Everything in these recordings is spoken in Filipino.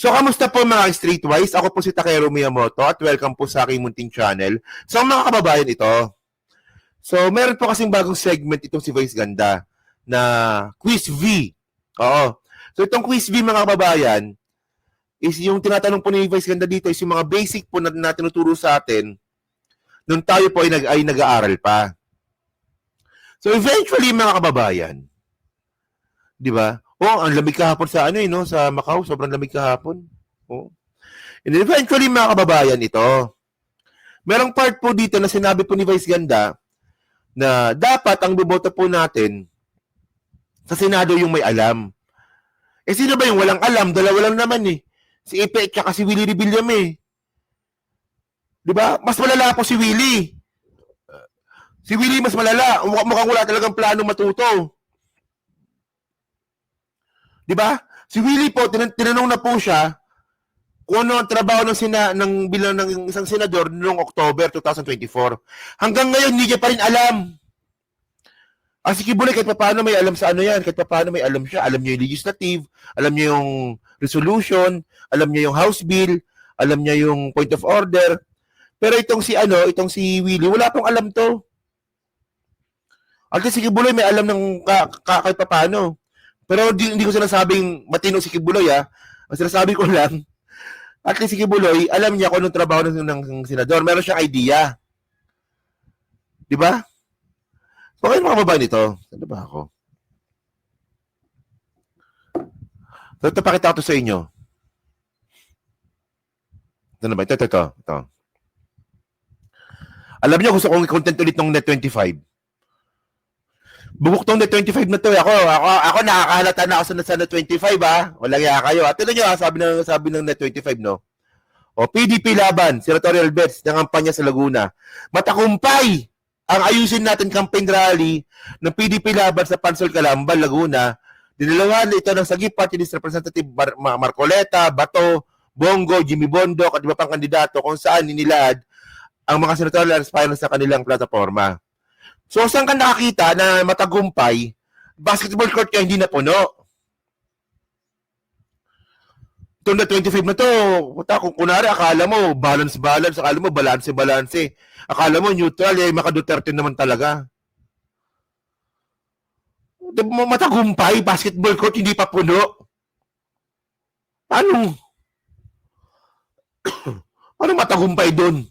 So, kamusta po mga Streetwise? Ako po si Takeru Miyamoto at welcome po sa aking munting channel. So, mga kababayan ito. So, meron po kasing bagong segment itong si Vice Ganda na Quiz V. Oo. So, itong Quiz V mga kababayan is yung tinatanong po ni Vice Ganda dito is yung mga basic po na tinuturo sa atin nung tayo po ay nag-aaral pa. So, eventually mga kababayan, di ba? Oh, ang lamig kahapon sa no, sa Macau, sobrang lamig kahapon. Oh. And eventually mga kababayan ito, merong part po dito na sinabi po ni Vice Ganda na dapat ang boboto po natin sa Senado yung may alam. Eh sino ba yung walang alam? Dalawa lang naman eh. Si Ipe at si Willie Rebillame eh. Di ba? Mas malala po si Willie. Si Willie mas malala. Mukhang wala talagang plano matuto. Di ba? Si Willie po, tinanong na po siya kung ano ang trabaho ng bilang ng isang senador noong October 2024. Hanggang ngayon, hindi niya pa rin alam. Si Kibuloy, kahit paano may alam sa ano yan, kahit paano may alam siya. Alam niya yung legislative, alam niya yung resolution, alam niya yung House Bill, alam niya yung point of order. Pero itong si Willie, wala pong alam to. At si Kibuloy may alam ng kahit paano. Pero hindi ko sinasabing matino si Kibuloy Ang sinasabi ko lang, at least si Kibuloy, alam niya kung anong trabaho ng senador. Meron siyang idea. Di ba? So, kayo mga babae nito. Ano ba ako? So, ito, pakita ko to sa inyo. Ano ba? Ito. Alam niyo, gusto kong i-content ulit ng Net25. Bubuk tong Net25 na to. Ako nakakahalata na ako sa Net25 Walang iya kayo. At ito nyo sabi ng Net25 no. O PDP laban, senatorial bets ng kampanya sa Laguna. Matakumpay ang ayusin natin campaign rally ng PDP laban sa Pansol Calambal, Laguna. Dinalawan ito ng Sagip Party List Representative Marcoleta, Bato, Bongo, Jimmy Bondo at iba pang kandidato kung saan nilad ang mga senatorial aspirants sa kanilang plataforma. So, saan ka nakakita na matagumpay, basketball court kaya hindi na puno? Itong na 25 na to, kung kunwari, akala mo, balance, akala mo, balance. Akala mo, neutral, maka-Duterte naman talaga. Matagumpay, basketball court, hindi pa puno. Paano? Paano matagumpay doon?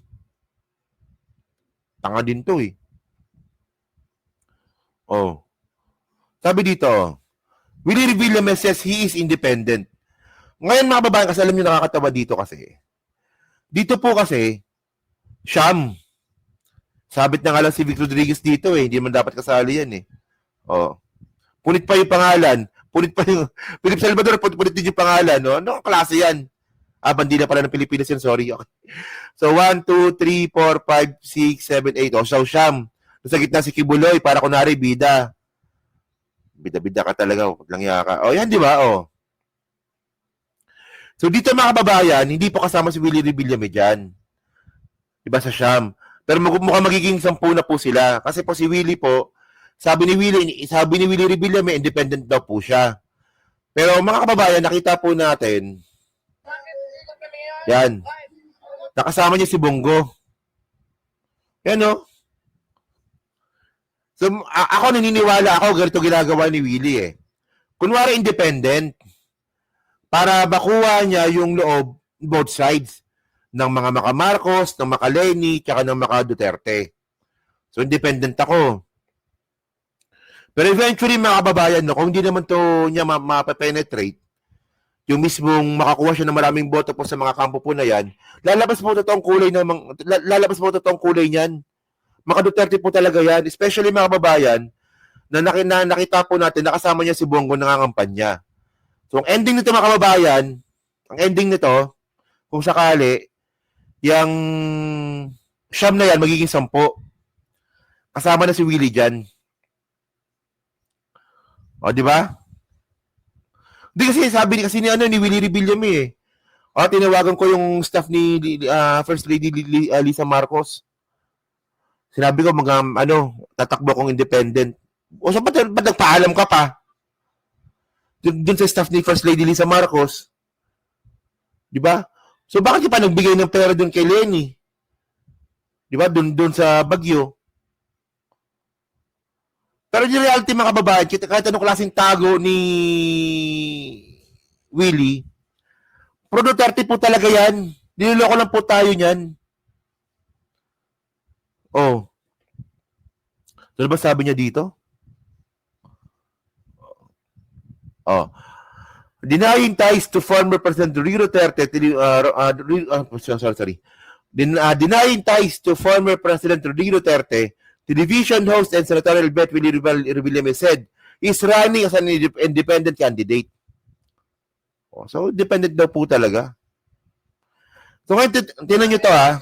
Tanga din to eh. Oh. Sabi dito, Willie Rebillame says he is independent. Ngayon mga babae, kasi alam nyo nakakatawa dito kasi. Dito po kasi, Siyam. Sabit na nga lang si Vic Rodriguez dito eh. Hindi man dapat kasali yan eh. Oh. Punit pa yung pangalan. Punit pa yung Philip Salvador, punit din yung pangalan. No? Ano ang klase yan? Bandila pala ng Pilipinas yan. Sorry. Okay. So, 1, 2, 3, 4, 5, 6, 7, 8. Oh, so, Siyam. Sa gitna si Kibuloy, para kunwari, bida. Bida-bida ka talaga. Huwag lang yaka. O, yan, di ba? O. So, dito mga kababayan, hindi po kasama si Willie Rebillame dyan. Diba sa Siyam? Pero mukhang magiging 10 na po sila. Kasi po si Willie po, sabi ni Willie Rebillame, independent daw po siya. Pero mga kababayan, nakita po natin, yan. Nakasama niya si Bongo. Yan o. So, ako naniniwala ganito ginagawa ni Willie eh. Kunwari independent, para bakuha niya yung loob, both sides, ng mga Maka Marcos, ng Maka Leni, tsaka ng Maka Duterte. So, independent ako. Pero eventually, mga kababayan, kung hindi naman to niya mapapenetrate, yung mismong makakuha siya ng maraming boto po sa mga kampo po na yan, lalabas po totoong kulay niyan. Maka Duterte po talaga yan, especially mga kababayan, na nakita po natin, nakasama niya si Bongo nangangampanya. So, ang ending nito mga kababayan, kung sakali, yung Siyam na yan, magiging 10. Kasama na si Willie dyan. O, di ba? Hindi kasi sabi ni Willie Rebillame eh. Tinawagan ko yung staff ni First Lady Lisa Marcos. Sinabi ko, tatakbo kong independent. O, so, ba't nagpaalam ka pa? Dun sa staff ni First Lady Lisa Marcos. Di ba? So bakit ka pa nagbigay ng pera doon kay Lenny? Di ba? Doon sa Bagyo. Pero in reality, mga kababayan, kahit anong klaseng tago ni Willie, Pro Duterte po talaga yan. Niloloko lang po tayo niyan. Oh. Ano ba sabi niya dito? Oh. Denying ties to former President Rodrigo Duterte, sorry. Denying ties to former President Rodrigo Duterte, television host and senatorial bet Willie Revillame said is running as an independent candidate. Oh, so, dependent daw po talaga. So, ngayon, tinan nyo to ha.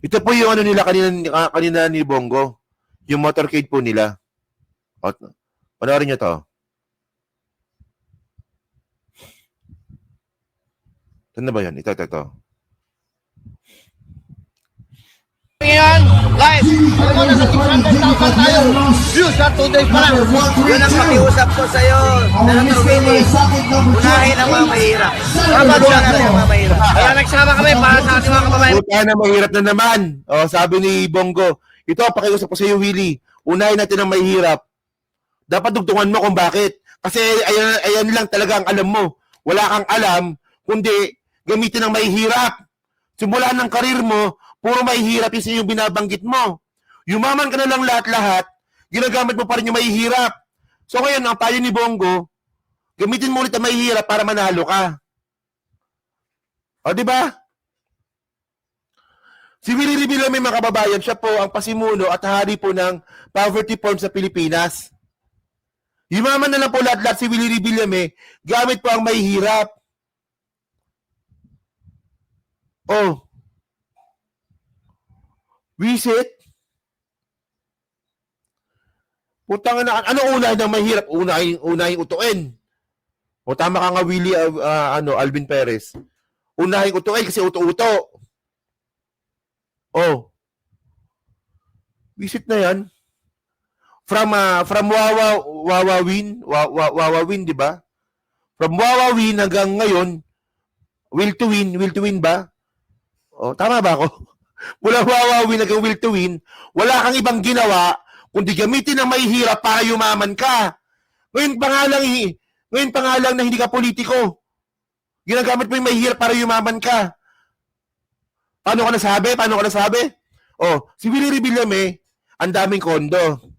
Ito po yung ano nila kanina ni Bongo. Yung motorcade po nila. O, panoorin nyo to. Saan na ba yan? Ito. Ngayon, guys, alam mo, nasa 600,000 tayo. Views na 2 days pa lang. Yun ang pakiusap ko sa'yo, Senator Willie. Unahin ang mga mahirap. Dapat siya natin ang mga mahirap. Kaya nagsama kami para sa ating mga kababayan. Puta na, mahirap na naman. O, sabi ni Bongo, ito, pakiusap ko sa iyo, Willie. Unahin natin ang mahirap. Dapat dugtungan mo kung bakit. Kasi ayan lang talaga ang alam mo. Wala kang alam, kundi gamitin ang mahihirap. Simula ng karir mo, puro mahihirap yung binabanggit mo. Yumaman ka na lang lahat-lahat, ginagamit mo pa rin yung mahihirap. So ngayon, ang payo ni Bongo, gamitin mo ulit ang mahihirap para manalo ka. O, di ba? Si Willie Revillame, mga kababayan, siya po ang pasimuno at hari po ng poverty porn sa Pilipinas. Yumaman na lang po lahat-lahat si Willie Revillame, gamit po ang mahihirap. Oh. Visit? Putang na, ano unahin ng mahirap? Unahin utuin. O tama ka nga, Willie, Alvin Perez. Unahin utuin kasi uto-uto. Oh. Visit na yan. From Wawawin, di ba? From Wawawin hanggang ngayon, will to win ba? Oh, tama ba ako? Mula Wawawin hanggang will to win, wala kang ibang ginawa kundi gamitin ang mahihirap para yumaman ka. Ngayon pa nga lang na hindi ka politiko. Ginagamit mo yung mahihirap para yumaman ka. Paano ka nasabi? Oh, si Willie Revillame, ang daming kondo.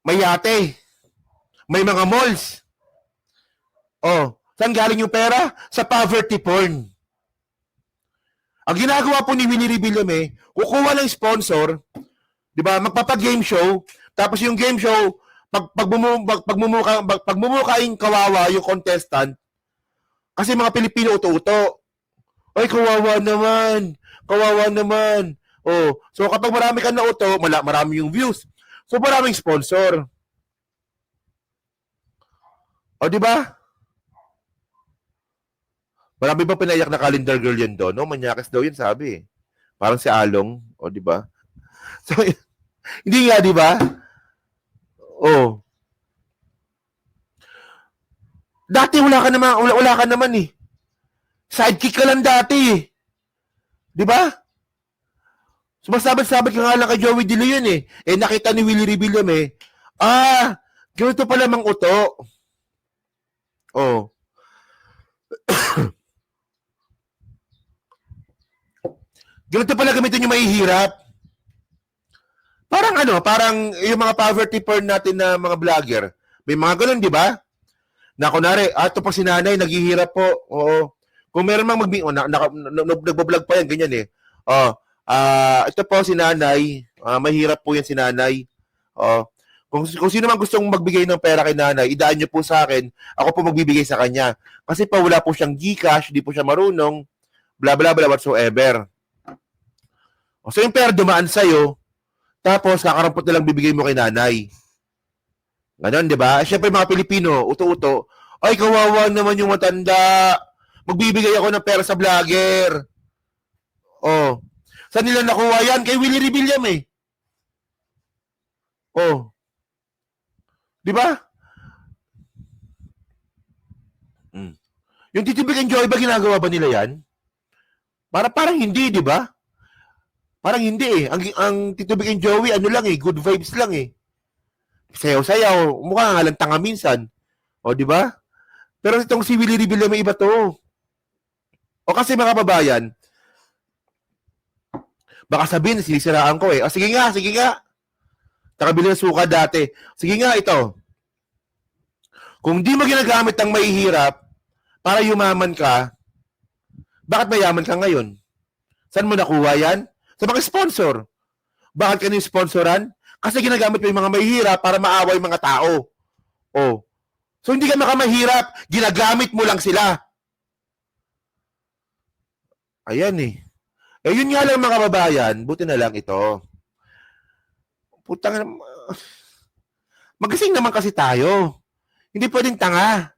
May yate. May mga malls. Oh, saan galing yung pera? Sa poverty porn. Ang ginagawa po ni Willie Revillame, kukuha ng sponsor, 'di ba? Magpapa-game show, tapos yung game show, pagmumukaing kawawa yung contestant, kasi mga Pilipino uto-uto. Ay, kawawa naman. Oh, so kapag marami kang nauto, marami yung views. So maraming sponsor. O, 'di ba? Marami ba pinaiyak na calendar girl yan doon? No? Manyakis daw yun, sabi. Parang si Along. O, di ba? So, hindi nga, di ba? Oh. Dati wala ka naman eh. Sidekick ka lang dati eh. Di ba? Sumasabit-sabit ka nga lang kay Joey De Leon eh. Eh, nakita ni Willie Revillame ganito pala mang uto. Oh. Ganito pala gamitin yung mahihirap. Parang yung mga poverty porn natin na mga vlogger. May mga ganun, di ba? Na kunwari, ito pa si nanay, naghihirap po. Oo. Kung meron mang nagbablog pa yan, ganyan eh. Ito po si nanay, mahirap po yan si nanay. Kung sino man gustong magbigay ng pera kay nanay, idaan niyo po sa akin, ako po magbibigay sa kanya. Kasi pa wala po siyang Gcash, di po siya marunong, bla bla bla whatsoever. So yung pera dumaan sa'yo, tapos kakarampot na lang bibigay mo kay nanay. Ganon, di ba? Siyempre mga Pilipino, uto-uto, ay kawawa naman yung matanda. Magbibigay ako ng pera sa vlogger. Oh. Saan nila nakuha yan? Kay Willie Revillame eh. Oh. Di ba? Yung Tito Vic and Joey ba ginagawa ba nila yan? Parang hindi, di ba? Parang hindi eh. Ang Tito Vic and Joey, ano lang eh, good vibes lang eh. Sayaw-sayaw. Mukha nga lang tanga minsan. O, di ba? Pero itong si Willie Revilla may iba to. O kasi mga kababayan, baka sabihin, sinisiraan ko eh. O sige nga, sige nga. Nakabili ng suka dati. Sige nga, ito. Kung di mo ginagamit ang mahihirap para yumaman ka, bakit mayaman ka ngayon? Saan mo nakuha yan? Sa mga sponsor. Bakit ka ni-sponsoran? Kasi ginagamit mo yung mga mahihirap para maaway mga tao. Oh. So hindi ka makamahirap, ginagamit mo lang sila. Ayan eh. Eh yun nga lang mga kababayan, buti na lang ito. Putang magasing naman kasi tayo. Hindi pwedeng tanga.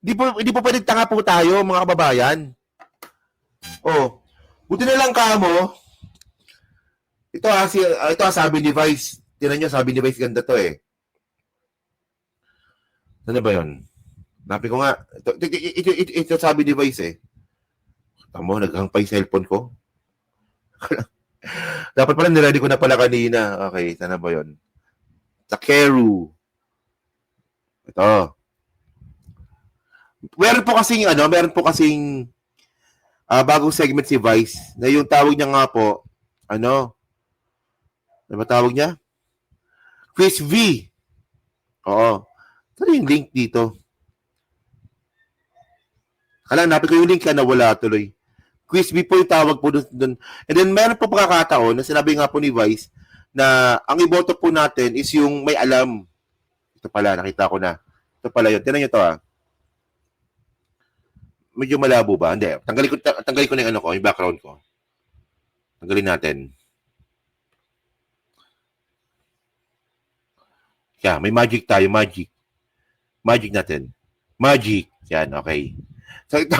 Hindi po pwedeng tanga po tayo, mga kababayan. Oh, buti na lang kamo. Ito sabi ni Vice. Tingnan niyo, sabi ni Vice ganda to eh. Ano ba 'yon? Napi ko nga. Ito sabi ni Vice eh. Tamo, naghangpay cellphone ko. Dapat pala niready ko na pala kanina. Okay, sana ba 'yon? Takeru. Ito. Meron po kasing bagong segment si Vice na yung tawag niya nga po, ano ba tawag niya? Chris V. Oo. Ano yung link dito? Hanapin ko yung link na wala tuloy. Quiz B po yung tawag po doon. And then meron po pagkakataon na sinabi nga po ni Vice na ang iboto po natin is yung may alam. Ito pala, nakita ko na. Ito pala yun. Tingnan nyo to Medyo malabo ba? Hindi. Tanggalin ko na yung yung background ko. Tanggalin natin. Yeah, may magic tayo. Magic natin. Magic. Yan, okay. So ito.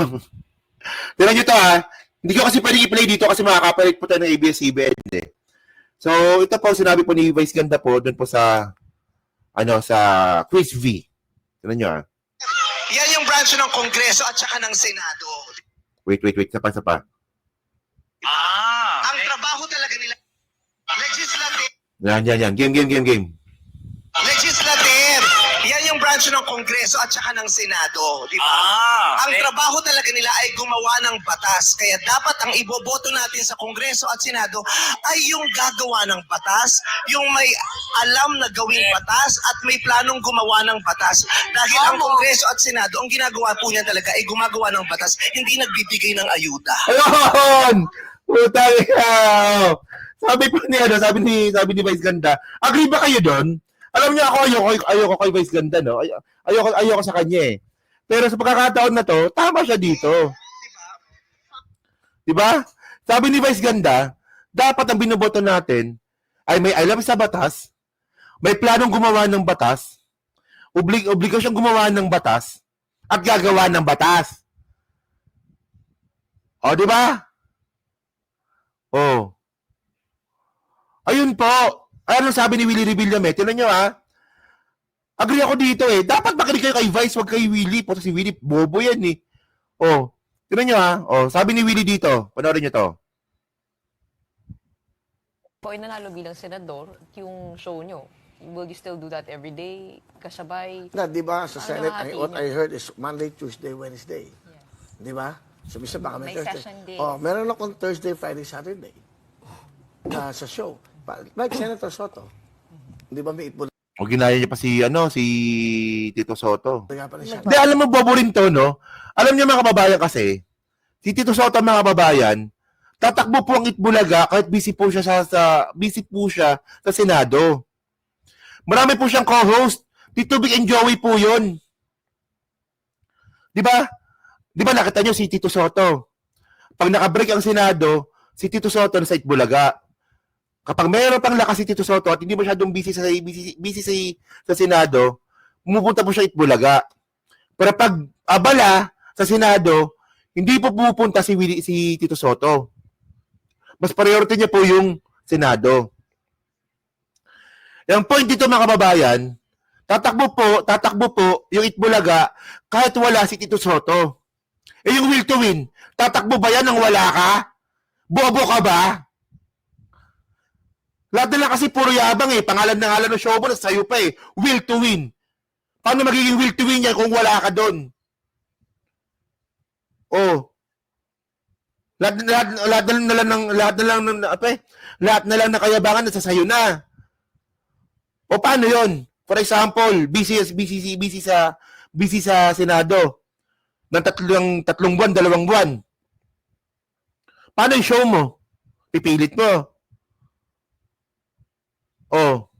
Tingnan nyo to Hindi ko kasi pwede i-play dito kasi makakapalit po tayo ng ABS-CBN eh. So ito po, sinabi po ni Vice Ganda po doon po sa sa Quiz V. Tingnan nyo Yan yung branch ng Kongreso at saka ng Senado. Wait. Sapa. Ang trabaho talaga nila, legislative. Yan. Game. Legislative. Yan yung branch ng Kongreso at saka ng Senado, di ba? Ang trabaho talaga nila ay gumawa ng batas. Kaya dapat ang iboboto natin sa Kongreso at Senado ay yung gagawa ng batas, yung may alam na gawing batas at may planong gumawa ng batas. Dahil ang Kongreso at Senado, ang ginagawa po niya talaga ay gumagawa ng batas, hindi nagbibigay ng ayuda. Ayun! Putang ina! Sabi ni Vice Ganda, agree ba kayo doon? Alam niyo ako, ayoko kay Vice Ganda, no? Ayoko sa kanya eh. Pero sa pagkakataon na to, tama siya dito. Diba? Sabi ni Vice Ganda, dapat ang binoboto natin ay may alam sa batas, may planong gumawa ng batas, obligasyong gumawa ng batas, at gagawa ng batas. O, diba? O. Ayun po. Ano sabi ni Willie Revilla, tingnan nyo Agree ako dito eh. Dapat makinig kayo kay Vice, wag kay Willie. Puto si Willie, bobo yan eh. Oh, tingnan nyo sabi ni Willie dito. Panoorin nyo to. Po ay nanalo bilang senador, yung show nyo, will you still do that every day? Kasabay? Na, di ba, sa Ano Senate, hahatiin what niyo? I heard is Monday, Tuesday, Wednesday. Di ba? So, misa baka may May Thursday. session din. Meron akong Thursday, Friday, Saturday sa show. Like Senator Soto. Di ba may itbula O ginaya niya pa si Tito Soto. nga pala siya? Hindi, alam mo, bobo rin to, no? Alam niyo mga kababayan kasi, si Tito Soto mga kababayan, tatakbo po ang Itbulaga kahit busy po siya sa Senado. Marami po siyang co-host. Tito Vic and Joey po yun. Di ba? Di ba nakita niyo si Tito Soto? Pag nakabreak ang Senado, si Tito Soto sa Itbulaga. Kapag mayroon pang lakas si Tito Soto at hindi masyadong busy sa Senado, pumupunta po siya Itbulaga. Pero pag abala sa Senado, hindi po pupunta si Tito Soto. Mas priority niya po yung Senado. Yung point dito mga kababayan, tatakbo po yung Itbulaga kahit wala si Tito Soto. Eh yung will to win, tatakbo ba yan nang wala ka? Bobo ka ba? Lahat na lang kasi puro yabang eh. Pangalan na ngalan ng show mo, sa'yo pa eh. Will to win. Paano magiging will to win yan kung wala ka doon? Oh. Lahat na lang ng kayabangan nasa sayo na. O paano yon? For example, busy sa Senado ng tatlong buwan, 2 buwan. Paano yung show mo? Pipilit mo. Oh.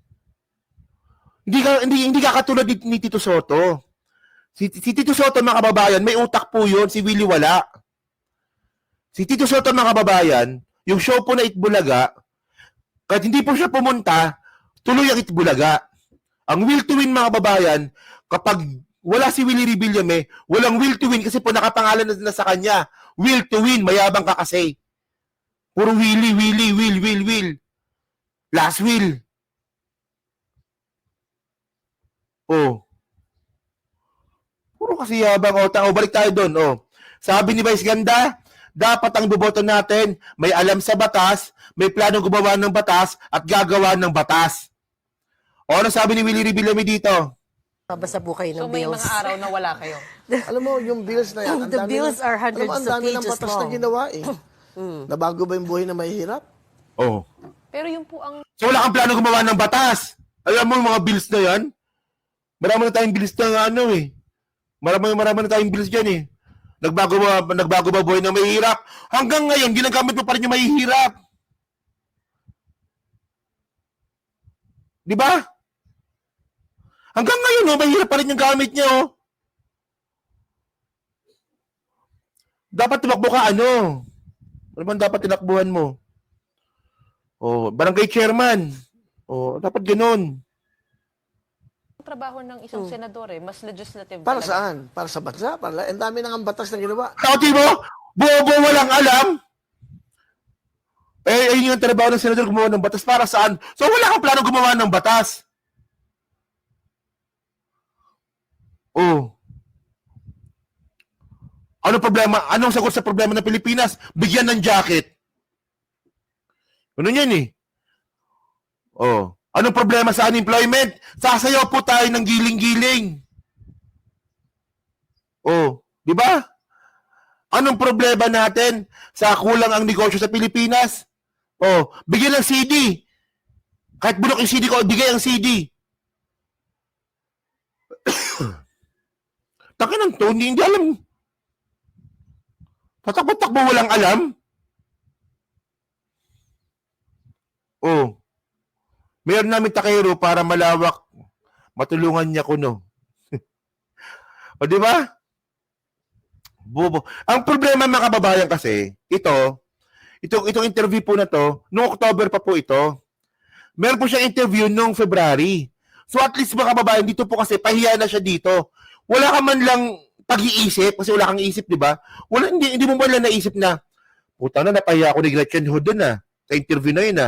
Hindi ka katulad ni Tito Soto. Si Tito Soto, mga kababayan, may utak po yun. Si Willie wala. Si Tito Soto, mga kababayan, yung show po na Itbulaga, kahit hindi po siya pumunta, tuloy ang Itbulaga. Ang will to win, mga kababayan, kapag wala si Willie Rebillame, walang will to win kasi po nakapangalan na sa kanya. Will to win, mayabang ka kasi. Puro will. Last will. Oh. Puro kasi yabang. O, balik tayo doon. Oh. Sabi ni Vice Ganda, dapat ang boboto natin may alam sa batas, may planong gumawa ng batas, at gagawa ng batas. O, ano sabi ni Willie Rebillame dito? Babasa po kayo ng So may bills. mga araw na wala kayo. Alam mo, yung bills na yan, ang The dami bills ng- are alam mo, hundreds ang of dami ng pages batas na long. ginawa eh. Nabago ba yung buhay na mahihirap? Oh. Pero yung po ang So, wala kang plano gumawa ng batas. Alam mo, yung mga bills na yan, marami na tayong bills na ano eh. Marami na tayong bills dyan eh. Nagbago ba buhay na mahihirap? Hanggang ngayon, ginagamit mo pa rin yung mahihirap. Di ba? Hanggang ngayon, mahirap pa rin yung gamit niya, oh. Dapat tumakbo ka, ano? Ano bang dapat tinakbuhan mo? Oh, barangay chairman. Oh, dapat ganun. trabaho ng isang senador mas legislative Para talaga. saan? Para sa bansa? Ang dami ng batas na ginawa. Kauti mo, bobo walang alam. Eh, ayun yung trabaho ng senador, gumawa ng batas. Para saan? So, wala kang plano gumawa ng batas. Oh. Ano problema? Anong sagot sa problema ng Pilipinas? Bigyan ng jacket. Ganun yan eh. Oh. Anong problema sa unemployment? Sasayaw po tayo ng giling-giling. Oh. Di ba? Anong problema natin sa kulang ang negosyo sa Pilipinas? Oh. Bigyan ng CD. Kahit bulok yung CD ko, bigay ang CD. Taka ng Tony, hindi alam. Tatakbo-takbo walang alam. Oh. Meron namin takero para malawak. Matulungan niya kuno. O di ba? Bobo. Ang problema mga kababayan kasi, itong interview po na to, noong October pa po ito. Meron po siyang interview noong February. So at least mga kababayan, dito po kasi pahiya na siya dito. Wala ka man lang pag-iisip, kasi wala kang isip, di ba? Hindi mo man lang naisip na, puta na, napahiya ako ni Gretchen Ho dun sa interview na yun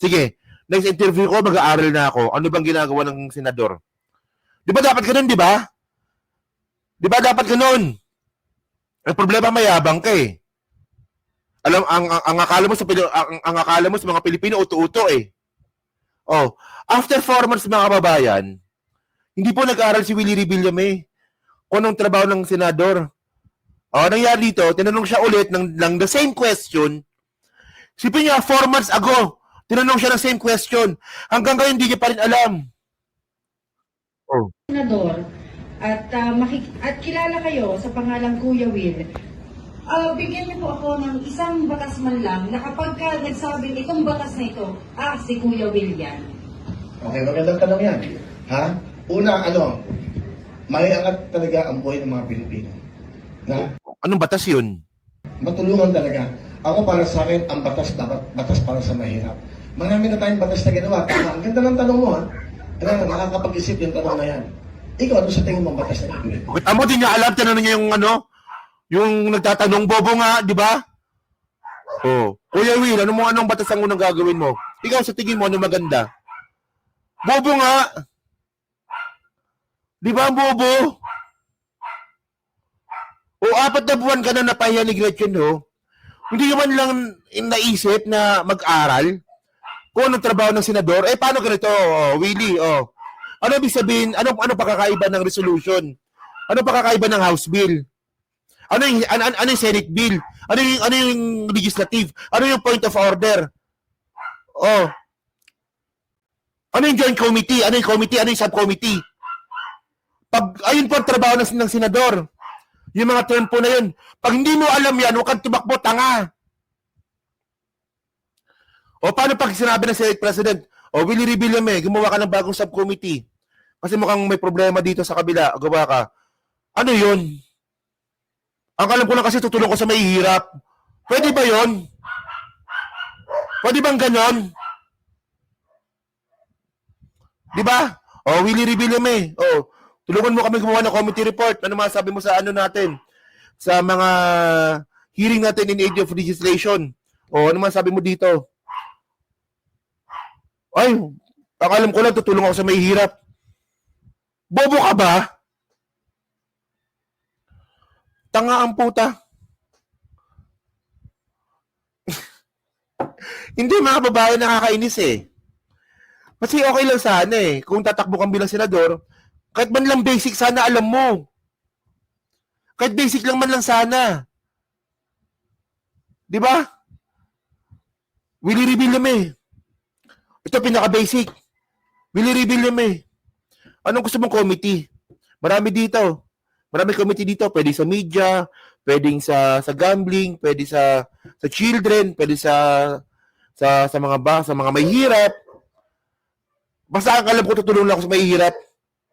Sige, next interview ko, mag-aaral na ako. Ano bang ginagawa ng senador? Di ba dapat ganun, di ba? Di ba dapat ganun? Ang problema, mayabang ka eh. Alam, ang akala mo sa mga Pilipino, uto-uto eh. Oh, after 4 months mga kababayan, hindi po nag-aaral si Willie Rebillame kung anong trabaho ng senador. Oh, nangyari dito, tinanong siya ulit ng the same question. Sipin niya, 4 months ago, tinanong siya ng same question. Hanggang ngayon, hindi niya pa rin alam. Oh. Senador at kilala kayo sa pangalang Kuya Will, bigyan niyo po ako ng isang batas man lang na kapag ka nagsabing itong batas na ito, si Kuya Will yan. Okay, magandang tanong yan. Ha? Una, may angat talaga ang buhay ng mga Pilipino. Na Anong batas yun? matulungan talaga. Ako para sa akin, ang batas dapat batas para sa mahirap. Marami na tayong batas na ginawa. Tama, ang ganda ng tanong mo, ha? Nakakapag-isip yung tanong na yan. Ikaw, ano sa tingin mo ang batas na ginawa? Bakit amo din niya alam, tinanong niya yung nagtatanong, bobo nga, di ba? Oh. Kuya Will, anong batas ang unang gagawin mo? Ikaw sa tingin mo, ano maganda? Bobo nga. Di ba ang bobo? O 4 na buwan ka na napahiya ni Gretchen, ho? Hindi naman lang naisip na mag-aral kung anong trabaho ng senador. Eh, paano ganito, Willie? Ano ibig sabihin? Ano pakakaiba ng resolution? Ano pakakaiba ng House Bill? Ano yung Senate Bill? Ano yung legislative? Ano yung point of order? Ano yung joint committee? Ano yung committee? Ano yung subcommittee? Ayun po ang trabaho ng senador. Yung mga term po na yun. Pag hindi mo alam yan, huwag kang tumakbo, tanga. O paano pag sinabi ng Senate President, Willie Revillame, gumawa ka ng bagong subcommittee. Kasi mukhang may problema dito sa kabila. Gawa ka. Ano yun? Ang alam ko lang kasi tutulong ko sa mahihirap. Pwede ba yun? Pwede bang ganon? Di ba? Willie Revillame. Tulungan mo kami gumawa ng committee report. Ano masabi mo sa ano natin? Sa mga hearing natin in aid of legislation. Ano masabi mo dito? Ay, ang alam ko lang, tutulong ako sa may hirap. Bobo ka ba? Tanga ang puta. Hindi, mga babae nakakainis eh. Kasi okay lang sana eh. Kung tatakbo kang bilang senador, kahit man lang basic sana alam mo. Kahit basic lang man lang sana. Di ba? Willie Revillame. Ito pinaka-basic. Willie Revillame. Anong gusto mong committee? Marami dito. Marami committee dito. Pwede sa media, pwedeng sa gambling, pwede sa children, pwede sa mga mahihirap. Basta ang alam ko, tutulong lang ako sa mahihirap.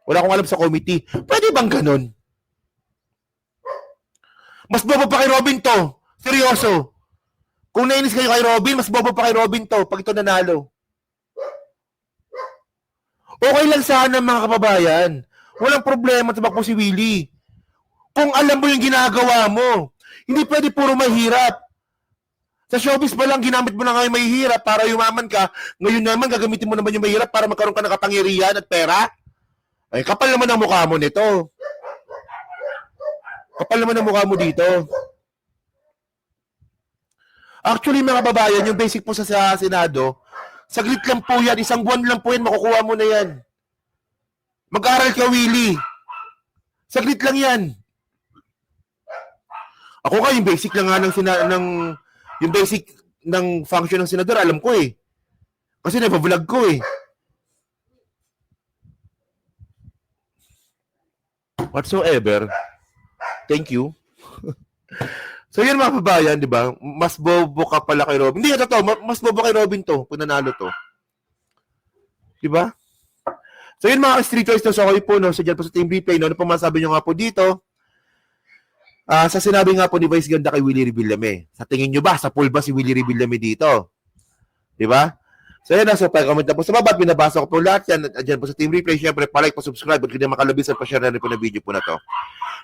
Wala akong alam sa committee. Pwede bang ganun? Mas bobo pa kay Robin to. Seryoso. Kung nainis kayo kay Robin, mas bobo pa kay Robin to pag ito nanalo. Okay lang sana mga kababayan. Walang problema tumakbo si Willie. Kung alam mo yung ginagawa mo, hindi pwede puro mahirap. Sa showbiz pa lang, ginamit mo na ngayon mahihirap para yumaman ka. Ngayon naman, gagamitin mo naman yung mahirap para magkaroon ka ng kapangyarihan at pera. Ay, kapal naman ang mukha mo nito. Kapal naman ang mukha mo dito. Actually, mga babayan, yung basic po sa Senado, saglit lang po yan. 1 buwan lang po yan, makukuha mo na yan. Mag-aral ka, Willie. Saglit lang yan. Ako nga, yung basic lang nga yung basic ng function ng senador, alam ko eh. Kasi napa-vlog ko eh. Whatsoever. Thank you. So yun mga kababayan, di ba? Mas bobo ka pala kay Robin. Hindi, totoo. Mas bobo kay Robin to, pag nanalo to. Di ba? So yun mga street toys to, so kayo po, no? So dyan po sa Team Replay, no? Ano po masabi nyo nga po dito? Sa sinabi nga po ni Vice Ganda kay Willie Revillame. Sa tingin nyo ba, sa poll ba si Willie Revillame dito? Di ba? So yan na, so pa-comment na po sa baba at binabasa ko po lahat yan. At dyan po sa Team Replay, syempre pa-like, pa-subscribe at kung di makalabis at pa-share na rin po na video po na to.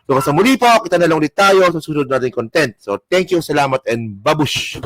So sa muli po, kita na lang ulit tayo sa susunod natin content. So thank you, salamat, and babush!